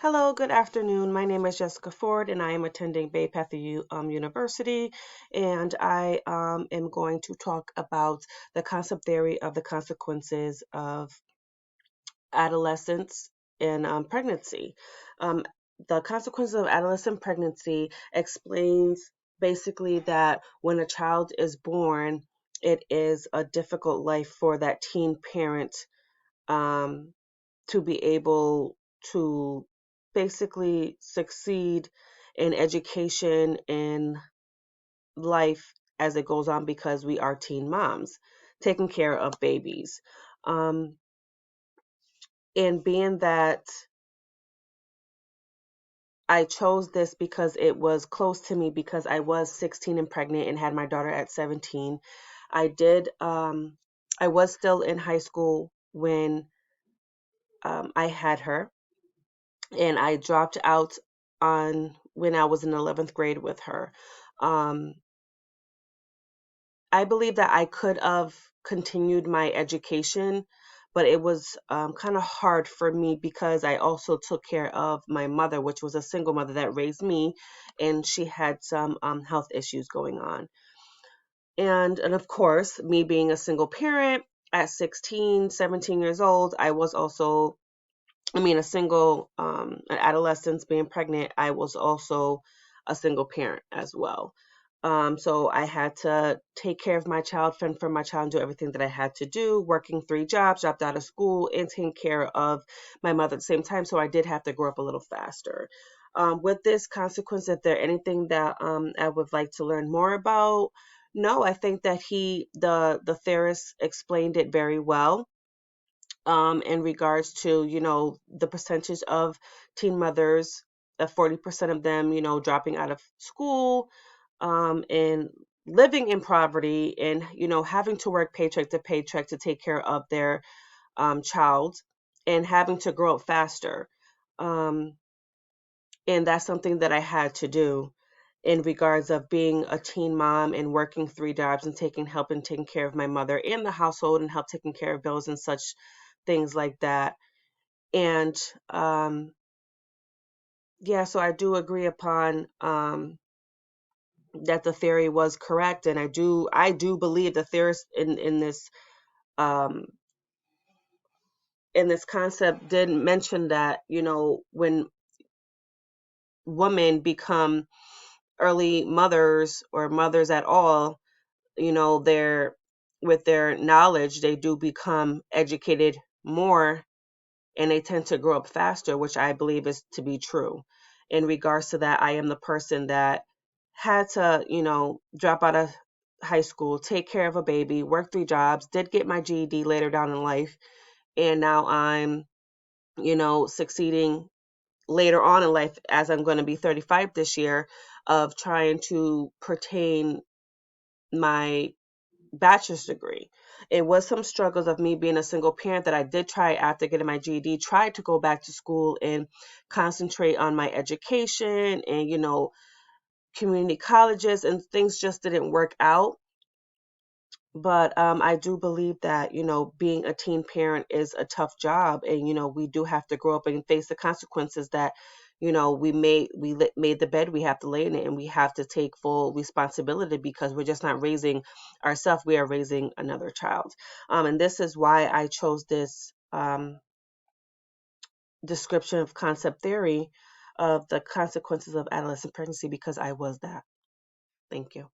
Hello, good afternoon. My name is Jessica Ford, and I am attending Bay Path University. And I am going to talk about the concept theory of the consequences of adolescence and pregnancy. Um, the consequences of adolescent pregnancy explains basically that when a child is born, it is a difficult life for that teen parent um, to be able to basically succeed in education and life as it goes on because we are teen moms taking care of babies. Um, and being that I chose this because it was close to me because I was 16 and pregnant and had my daughter at 17. I did, I was still in high school when I had her, and I dropped out on when I was in 11th grade with her. Um, I believe that I could have continued my education, but it was kind of hard for me because I also took care of my mother, which was a single mother that raised me, and she had some health issues going on. And of course, me being a single parent at 16, 17 years old, I was also, a single, an adolescent being pregnant, I was also a single parent as well. So I had to take care of my child, fend for my child, and do everything that I had to do, working three jobs, dropped out of school, and taking care of my mother at the same time. So I did have to grow up a little faster. With this consequence, if there anything that I would like to learn more about, no, I think that the theorist explained it very well in regards to, the percentage of teen mothers, 40% of them, dropping out of school, and living in poverty and, having to work paycheck to paycheck to take care of their child and having to grow up faster. Um, and that's something that I had to do in regards of being a teen mom and working three jobs and helping taking care of my mother and the household and help taking care of bills and such things like that. And yeah, so I do agree upon that the theory was correct, and I do believe the theorist um, in this concept did mention that when women become early mothers or mothers at all, they're with their knowledge they do become educated more and they tend to grow up faster, which I believe is to be true. In regards to that, I am the person that had to, drop out of high school, take care of a baby, work three jobs, did get my GED later down in life, and now I'm, succeeding later on in life as I'm going to be 35 this year of trying to pertain my bachelor's degree. It was some struggles of me being a single parent that I did try after getting my GED, tried to go back to school and concentrate on my education and, community colleges, and things just didn't work out. But I do believe that, being a teen parent is a tough job, and, we do have to grow up and face the consequences that, made the bed, we have to lay in it, and we have to take full responsibility because we're just not raising ourselves, we are raising another child. And this is why I chose this description of concept theory of the consequences of adolescent pregnancy, because I was that. Thank you.